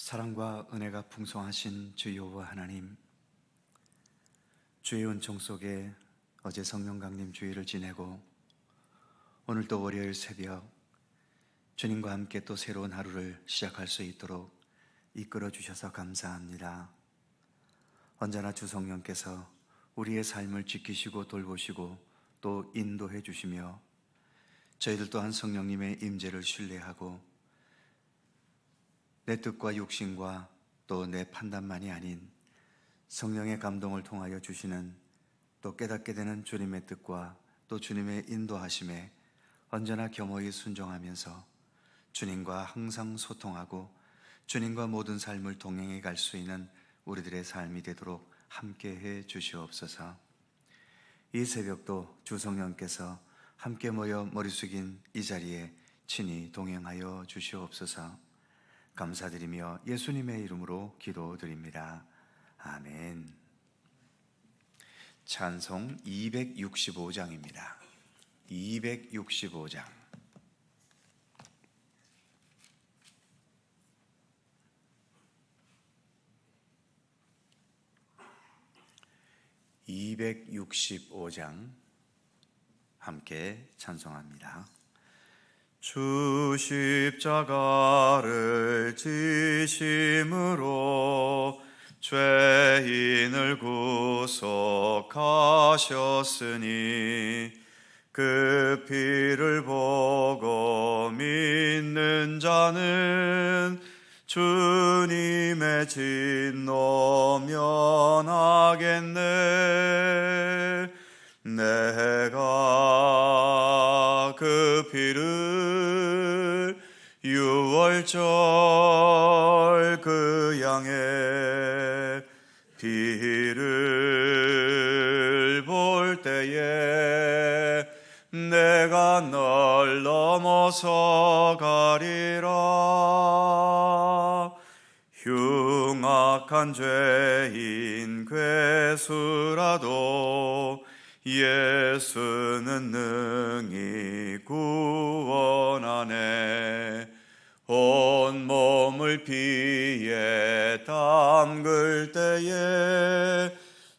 사랑과 은혜가 풍성하신 주 여호와 하나님, 주의 은총 속에 어제 성령 강림 주일을 지내고 오늘 또 월요일 새벽 주님과 함께 또 새로운 하루를 시작할 수 있도록 이끌어 주셔서 감사합니다. 언제나 주 성령께서 우리의 삶을 지키시고 돌보시고 또 인도해 주시며 저희들 또한 성령님의 임재를 신뢰하고 내 뜻과 욕심과 또 내 판단만이 아닌 성령의 감동을 통하여 주시는 또 깨닫게 되는 주님의 뜻과 또 주님의 인도하심에 언제나 겸허히 순종하면서 주님과 항상 소통하고 주님과 모든 삶을 동행해 갈 수 있는 우리들의 삶이 되도록 함께해 주시옵소서. 이 새벽도 주 성령께서 함께 모여 머리 숙인 이 자리에 친히 동행하여 주시옵소서. 감사드리며 예수님의 이름으로 기도드립니다. 아멘. 찬송 265장입니다. 265장. 함께 찬송합니다. 주 십자가를 지심으로 죄인을 구속하셨으니 그 피를 보고 믿는 자는 주님의 진노 면하겠네. 내가 그 피를 유월절 그 양의 피를 볼 때에 내가 널 넘어서 가리라. 흉악한 죄인 괴수라도 예수는 능히 구원하네. 온 몸을 피에 담글 때에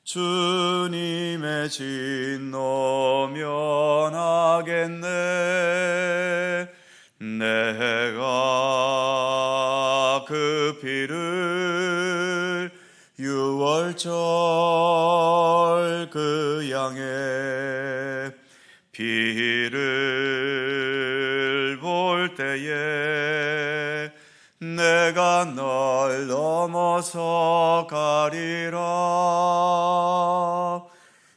주님의 진노 면하겠네. 내가 그 피를 유월절 그 양의 피를 볼 때에 내가 널 넘어서 가리라.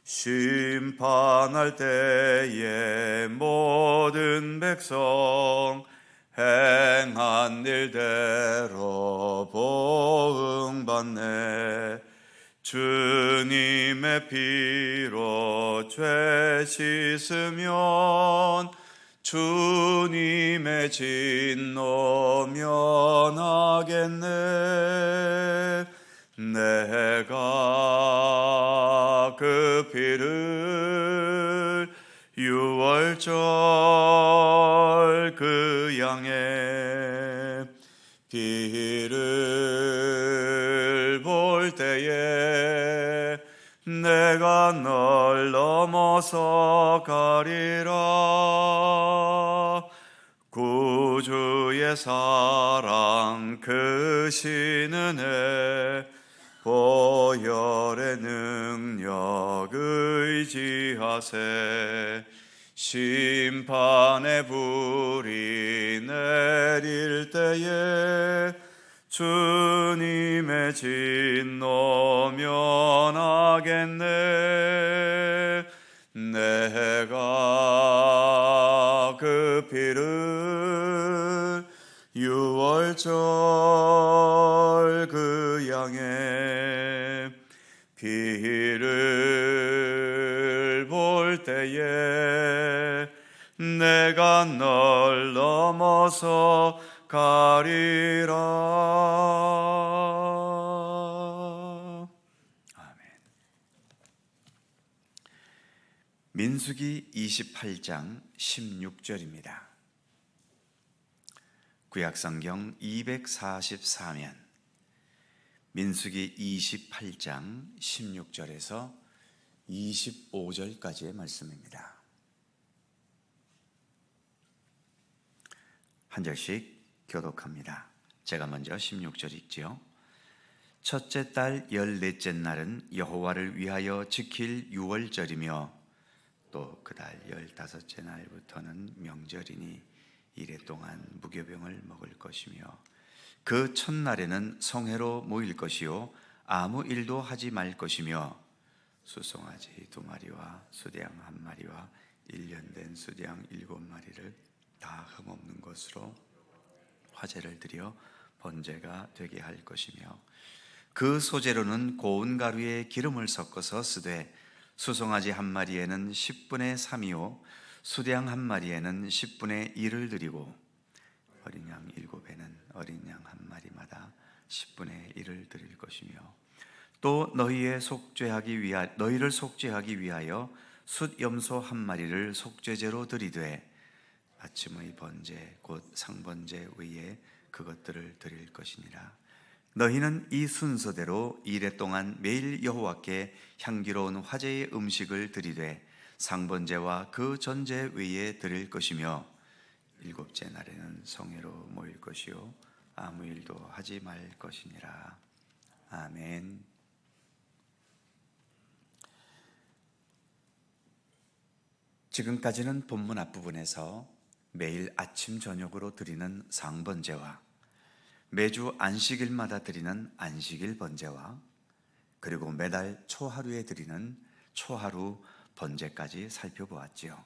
심판할 때에 모든 백성 행한 일대로 보응받네. 주님의 피로 죄 씻으면 주님의 진노 면하겠네. 내가 그 피를 유월절 그 양의 피를 볼 때에 내가 널 넘어서 가리라. 구주의 사랑 크신 은혜 보혈의 능력 의지하세. 심판의 불이 내릴 때에 주님의 진노 면하겠네. 내가 그 피를 유월절 그 양의 피를 볼 때에 내가 널 넘어서 가리라. 아멘. 민수기 28장 16절입니다. 구약성경 244면 민수기 28장 16절에서 25절까지의 말씀입니다. 한 절씩 교독합니다. 제가 먼저 16절 읽지요. 첫째 달 14째 날은 여호와를 위하여 지킬 유월절이며 또 그 달 15째 날부터는 명절이니 이래 동안 무교병을 먹을 것이며 그 첫날에는 성회로 모일 것이요 아무 일도 하지 말 것이며 수송아지 2마리와 수대양 1마리와 1년 된 수대양 7마리를 다 흠없는 것으로 화제를 드려 번제가 되게 할 것이며 그 소재로는 고운 가루에 기름을 섞어서 쓰되 수송아지 1마리에는 10분의 3이요 수대양 1마리에는 10분의 1을 드리고 어린 양 7에는 어린 양 1마리마다 10분의 1을 드릴 것이며 또 너희를 속죄하기 위하여 숫염소 1마리를 속죄제로 드리되 아침의 번제 곧 상번제 외에 그것들을 드릴 것이니라. 너희는 이 순서대로 이레 동안 매일 여호와께 향기로운 화제의 음식을 드리되 상번제와 그 전제 외에 드릴 것이며 7째 날에는 성회로 모일 것이요 아무 일도 하지 말 것이니라. 아멘. 지금까지는 본문 앞부분에서 매일 아침 저녁으로 드리는 상번제와 매주 안식일마다 드리는 안식일 번제와 그리고 매달 초하루에 드리는 초하루 번제까지 살펴보았지요.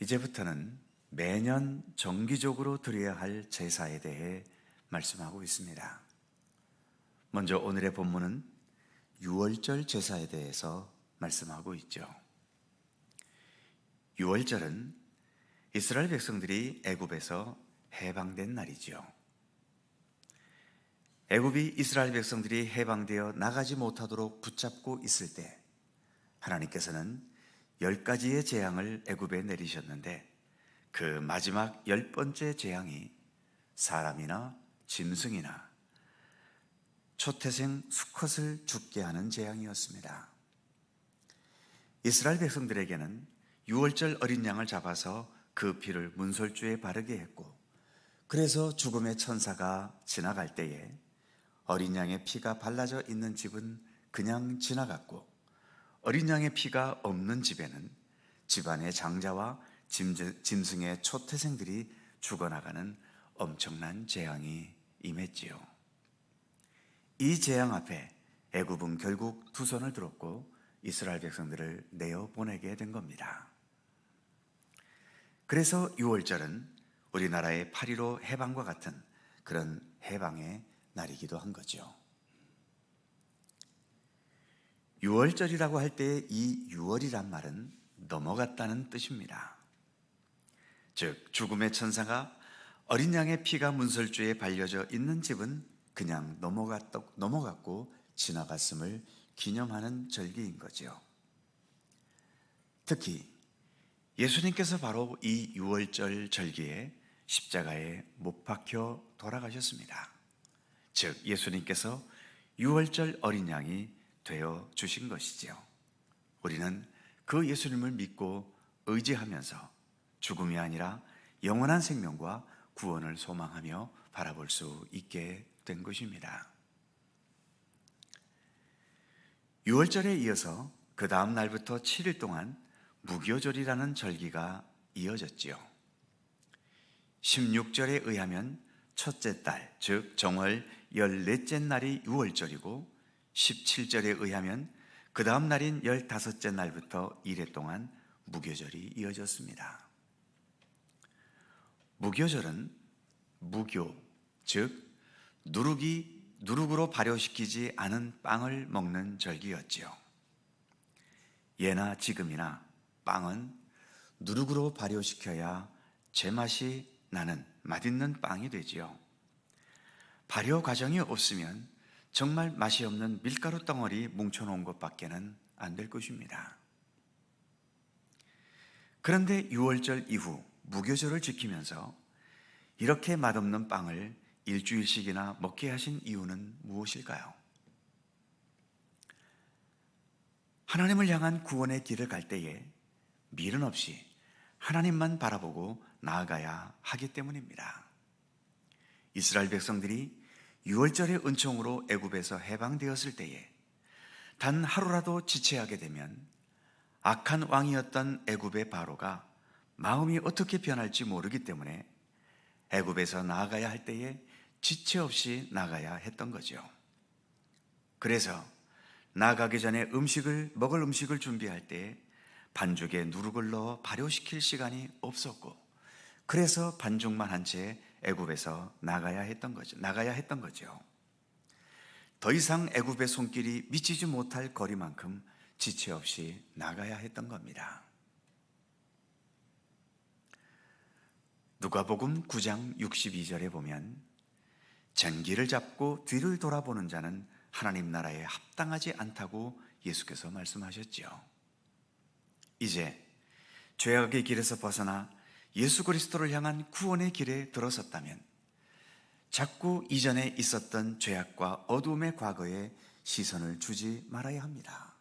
이제부터는 매년 정기적으로 드려야 할 제사에 대해 말씀하고 있습니다. 먼저 오늘의 본문은 유월절 제사에 대해서 말씀하고 있죠. 유월절은 이스라엘 백성들이 애굽에서 해방된 날이지요. 애굽이 이스라엘 백성들이 해방되어 나가지 못하도록 붙잡고 있을 때 하나님께서는 10가지의 재앙을 애굽에 내리셨는데 그 마지막 10번째 재앙이 사람이나 짐승이나 초태생 수컷을 죽게 하는 재앙이었습니다. 이스라엘 백성들에게는 유월절 어린 양을 잡아서 그 피를 문설주에 바르게 했고 그래서 죽음의 천사가 지나갈 때에 어린 양의 피가 발라져 있는 집은 그냥 지나갔고 어린 양의 피가 없는 집에는 집안의 장자와 짐승의 초태생들이 죽어나가는 엄청난 재앙이 임했지요. 이 재앙 앞에 애굽은 결국 두 손을 들었고 이스라엘 백성들을 내어 보내게 된 겁니다. 그래서 유월절은 우리나라의 8.15 해방과 같은 그런 해방의 날이기도 한 거죠. 유월절이라고 할 때 이 유월이란 말은 넘어갔다는 뜻입니다. 즉 죽음의 천사가 어린 양의 피가 문설주에 발려져 있는 집은 그냥 넘어갔고 지나갔음을 기념하는 절기인 거죠. 특히 예수님께서 바로 이 유월절 절기에 십자가에 못 박혀 돌아가셨습니다. 즉 예수님께서 유월절 어린 양이 되어 주신 것이지요. 우리는 그 예수님을 믿고 의지하면서 죽음이 아니라 영원한 생명과 구원을 소망하며 바라볼 수 있게 된 것입니다. 유월절에 이어서 그 다음 날부터 7일 동안 무교절이라는 절기가 이어졌지요. 16절에 의하면 첫째 달, 즉 정월 14째 날이 유월절이고 17절에 의하면 그 다음 날인 15째 날부터 이래 동안 무교절이 이어졌습니다. 무교절은 무교, 즉 누룩으로 발효시키지 않은 빵을 먹는 절기였지요. 예나 지금이나 빵은 누룩으로 발효시켜야 제맛이 나는 맛있는 빵이 되지요. 발효 과정이 없으면 정말 맛이 없는 밀가루 덩어리 뭉쳐놓은 것밖에는 안 될 것입니다. 그런데 유월절 이후 무교절을 지키면서 이렇게 맛없는 빵을 일주일씩이나 먹게 하신 이유는 무엇일까요? 하나님을 향한 구원의 길을 갈 때에 미련 없이 하나님만 바라보고 나아가야 하기 때문입니다. 이스라엘 백성들이 유월절의 은총으로 애굽에서 해방되었을 때에 단 하루라도 지체하게 되면 악한 왕이었던 애굽의 바로가 마음이 어떻게 변할지 모르기 때문에 애굽에서 나아가야 할 때에 지체 없이 나가야 했던 거죠. 그래서 나아가기 전에 먹을 음식을 준비할 때 반죽에 누룩을 넣어 발효시킬 시간이 없었고, 그래서 반죽만 한 채 애굽에서 나가야 했던 거죠. 더 이상 애굽의 손길이 미치지 못할 거리만큼 지체 없이 나가야 했던 겁니다. 누가복음 9장 62절에 보면 쟁기를 잡고 뒤를 돌아보는 자는 하나님 나라에 합당하지 않다고 예수께서 말씀하셨지요. 이제 죄악의 길에서 벗어나 예수 그리스도를 향한 구원의 길에 들어섰다면 자꾸 이전에 있었던 죄악과 어두움의 과거에 시선을 주지 말아야 합니다.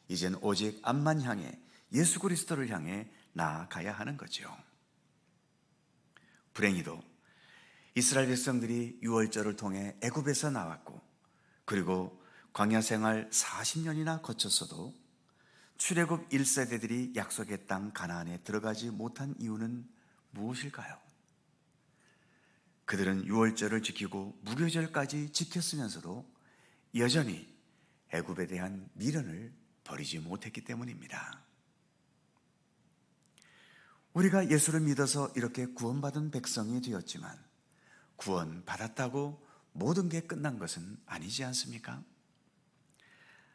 이젠 오직 앞만 향해 예수 그리스도를 향해 나아가야 하는 거죠. 불행히도 이스라엘 백성들이 유월절을 통해 애굽에서 나왔고, 그리고 광야 생활 40년이나 거쳤어도 출애굽 1세대들이 약속의 땅 가나안에 들어가지 못한 이유는 무엇일까요? 그들은 유월절을 지키고 무교절까지 지켰으면서도 여전히 애굽에 대한 미련을 버리지 못했기 때문입니다. 우리가 예수를 믿어서 이렇게 구원받은 백성이 되었지만 구원받았다고 모든 게 끝난 것은 아니지 않습니까?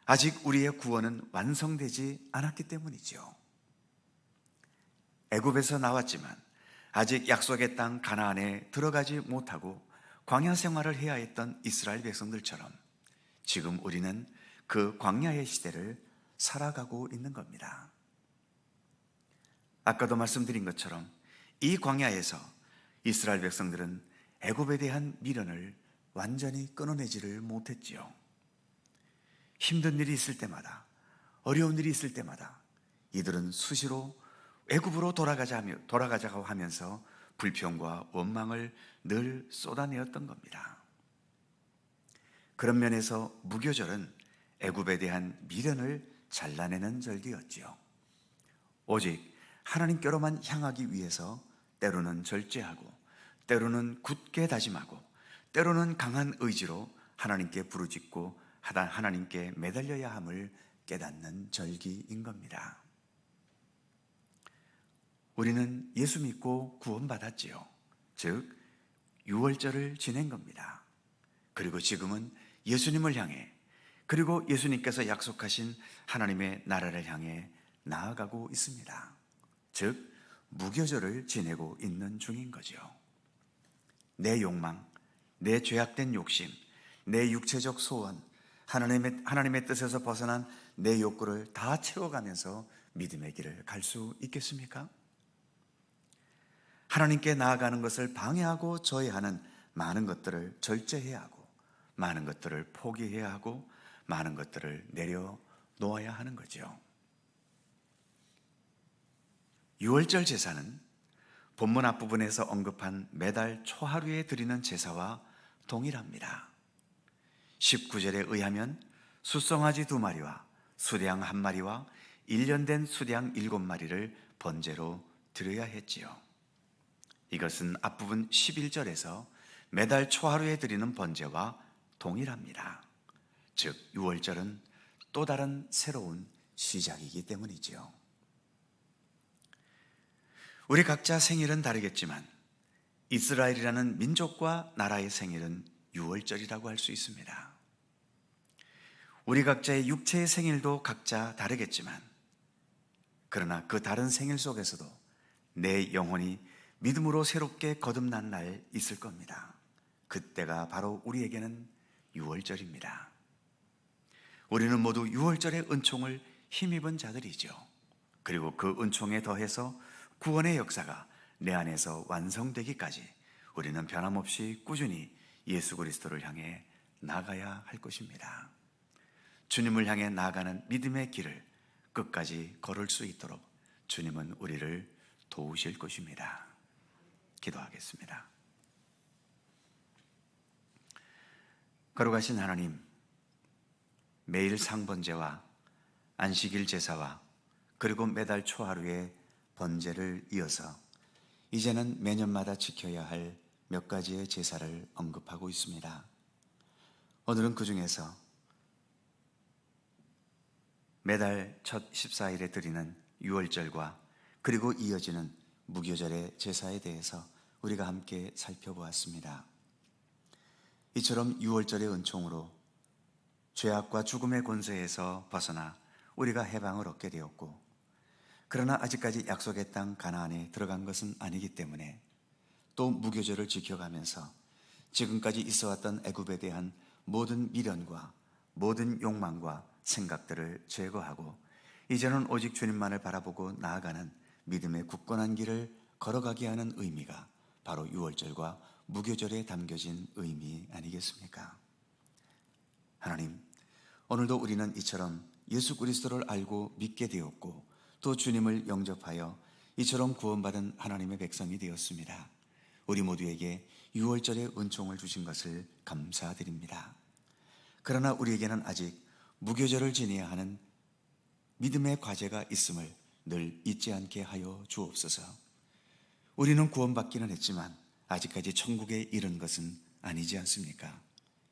아직 우리의 구원은 완성되지 않았기 때문이죠. 애굽에서 나왔지만 아직 약속의 땅 가나안에 들어가지 못하고 광야 생활을 해야 했던 이스라엘 백성들처럼 지금 우리는 그 광야의 시대를 살아가고 있는 겁니다. 아까도 말씀드린 것처럼 이 광야에서 이스라엘 백성들은 애굽에 대한 미련을 완전히 끊어내지를 못했지요. 힘든 일이 있을 때마다, 어려운 일이 있을 때마다 이들은 수시로 애굽으로 돌아가자고 하면서 불평과 원망을 늘 쏟아내었던 겁니다. 그런 면에서 무교절은 애굽에 대한 미련을 잘라내는 절기였지요. 오직 하나님께로만 향하기 위해서 때로는 절제하고, 때로는 굳게 다짐하고, 때로는 강한 의지로 하나님께 부르짖고 하나님께 매달려야 함을 깨닫는 절기인 겁니다. 우리는 예수 믿고 구원받았지요. 즉 유월절을 지낸 겁니다. 그리고 지금은 예수님을 향해, 그리고 예수님께서 약속하신 하나님의 나라를 향해 나아가고 있습니다. 즉 무교절을 지내고 있는 중인 거죠. 내 욕망, 내 죄악된 욕심, 내 육체적 소원, 하나님의 뜻에서 벗어난 내 욕구를 다 채워가면서 믿음의 길을 갈 수 있겠습니까? 하나님께 나아가는 것을 방해하고 저해하는 많은 것들을 절제해야 하고, 많은 것들을 포기해야 하고, 많은 것들을 내려놓아야 하는 거죠. 유월절 제사는 본문 앞부분에서 언급한 매달 초하루에 드리는 제사와 동일합니다. 19절에 의하면 숫송아지 2마리와 수량 1마리와 1년 된 수량 7마리를 번제로 드려야 했지요. 이것은 앞부분 11절에서 매달 초하루에 드리는 번제와 동일합니다. 즉 유월절은 또 다른 새로운 시작이기 때문이지요. 우리 각자 생일은 다르겠지만 이스라엘이라는 민족과 나라의 생일은 유월절이라고 할 수 있습니다. 우리 각자의 육체의 생일도 각자 다르겠지만, 그러나 그 다른 생일 속에서도 내 영혼이 믿음으로 새롭게 거듭난 날 있을 겁니다. 그때가 바로 우리에게는 유월절입니다. 우리는 모두 유월절의 은총을 힘입은 자들이죠. 그리고 그 은총에 더해서 구원의 역사가 내 안에서 완성되기까지 우리는 변함없이 꾸준히 예수 그리스도를 향해 나가야 할 것입니다. 주님을 향해 나아가는 믿음의 길을 끝까지 걸을 수 있도록 주님은 우리를 도우실 것입니다. 기도하겠습니다. 거룩하신 하나님, 매일 상번제와 안식일 제사와 그리고 매달 초하루의 번제를 이어서 이제는 매년마다 지켜야 할 몇 가지의 제사를 언급하고 있습니다. 오늘은 그 중에서 매달 첫 14일에 드리는 유월절과 그리고 이어지는 무교절의 제사에 대해서 우리가 함께 살펴보았습니다. 이처럼 유월절의 은총으로 죄악과 죽음의 권세에서 벗어나 우리가 해방을 얻게 되었고, 그러나 아직까지 약속의 땅 가나안에 들어간 것은 아니기 때문에 또 무교절을 지켜가면서 지금까지 있어왔던 애굽에 대한 모든 미련과 모든 욕망과 생각들을 제거하고 이제는 오직 주님만을 바라보고 나아가는 믿음의 굳건한 길을 걸어가게 하는 의미가 바로 유월절과 무교절에 담겨진 의미 아니겠습니까? 하나님, 오늘도 우리는 이처럼 예수 그리스도를 알고 믿게 되었고 또 주님을 영접하여 이처럼 구원받은 하나님의 백성이 되었습니다. 우리 모두에게 유월절의 은총을 주신 것을 감사드립니다. 그러나 우리에게는 아직 무교절을 지내야 하는 믿음의 과제가 있음을 늘 잊지 않게 하여 주옵소서. 우리는 구원받기는 했지만 아직까지 천국에 이른 것은 아니지 않습니까?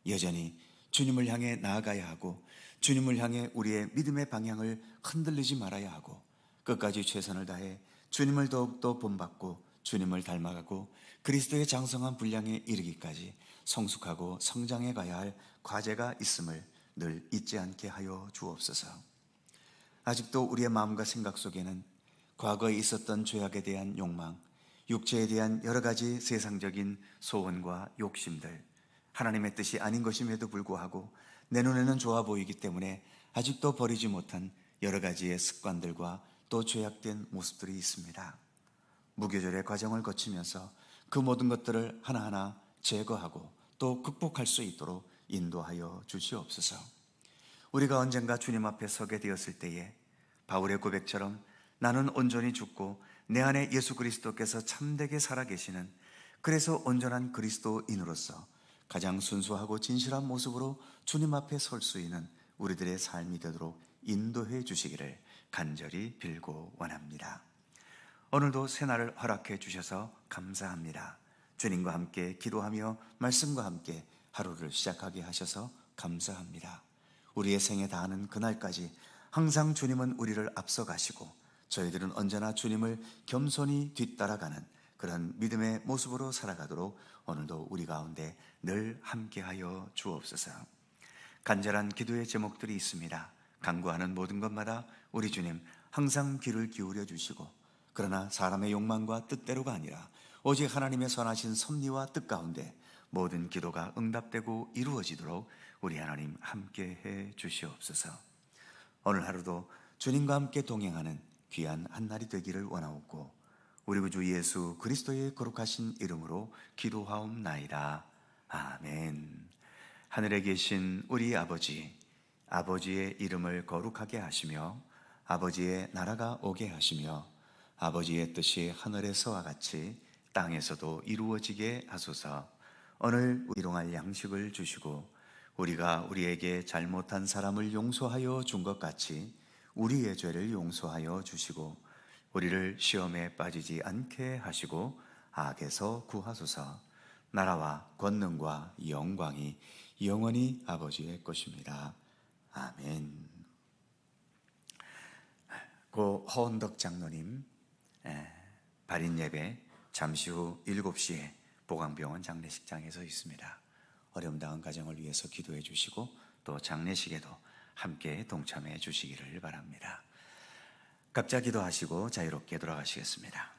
여전히 주님을 향해 나아가야 하고 주님을 향해 우리의 믿음의 방향을 흔들리지 말아야 하고 끝까지 최선을 다해 주님을 더욱더 본받고 주님을 닮아가고 그리스도의 장성한 분량에 이르기까지 성숙하고 성장해 가야 할 과제가 있음을 늘 잊지 않게 하여 주옵소서. 아직도 우리의 마음과 생각 속에는 과거에 있었던 죄악에 대한 욕망, 육체에 대한 여러 가지 세상적인 소원과 욕심들, 하나님의 뜻이 아닌 것임에도 불구하고 내 눈에는 좋아 보이기 때문에 아직도 버리지 못한 여러 가지의 습관들과 또 죄악된 모습들이 있습니다. 무교절의 과정을 거치면서 그 모든 것들을 하나하나 제거하고 또 극복할 수 있도록 인도하여 주시옵소서. 우리가 언젠가 주님 앞에 서게 되었을 때에 바울의 고백처럼 나는 온전히 죽고 내 안에 예수 그리스도께서 참되게 살아계시는, 그래서 온전한 그리스도인으로서 가장 순수하고 진실한 모습으로 주님 앞에 설 수 있는 우리들의 삶이 되도록 인도해 주시기를 간절히 빌고 원합니다. 오늘도 새날을 허락해 주셔서 감사합니다. 주님과 함께 기도하며 말씀과 함께 하루를 시작하게 하셔서 감사합니다. 우리의 생에 닿는 그날까지 항상 주님은 우리를 앞서가시고 저희들은 언제나 주님을 겸손히 뒤따라가는 그런 믿음의 모습으로 살아가도록 오늘도 우리 가운데 늘 함께하여 주옵소서. 간절한 기도의 제목들이 있습니다. 간구하는 모든 것마다 우리 주님 항상 귀를 기울여 주시고, 그러나 사람의 욕망과 뜻대로가 아니라 오직 하나님의 선하신 섭리와 뜻 가운데 모든 기도가 응답되고 이루어지도록 우리 하나님 함께해 주시옵소서. 오늘 하루도 주님과 함께 동행하는 귀한 한 날이 되기를 원하옵고 우리 구주 예수 그리스도의 거룩하신 이름으로 기도하옵나이다. 아멘. 하늘에 계신 우리 아버지, 아버지의 이름을 거룩하게 하시며 아버지의 나라가 오게 하시며 아버지의 뜻이 하늘에서와 같이 땅에서도 이루어지게 하소서. 오늘 일용할 양식을 주시고 우리가 우리에게 잘못한 사람을 용서하여 준 것 같이 우리의 죄를 용서하여 주시고 우리를 시험에 빠지지 않게 하시고 악에서 구하소서. 나라와 권능과 영광이 영원히 아버지의 것입니다. 아멘. 고 허은덕 장로님 발인 예배 잠시 후 7시에 보강병원 장례식장에서 있습니다. 어려움 당한 가정을 위해서 기도해 주시고 또 장례식에도 함께 동참해 주시기를 바랍니다. 각자 기도하시고 자유롭게 돌아가시겠습니다.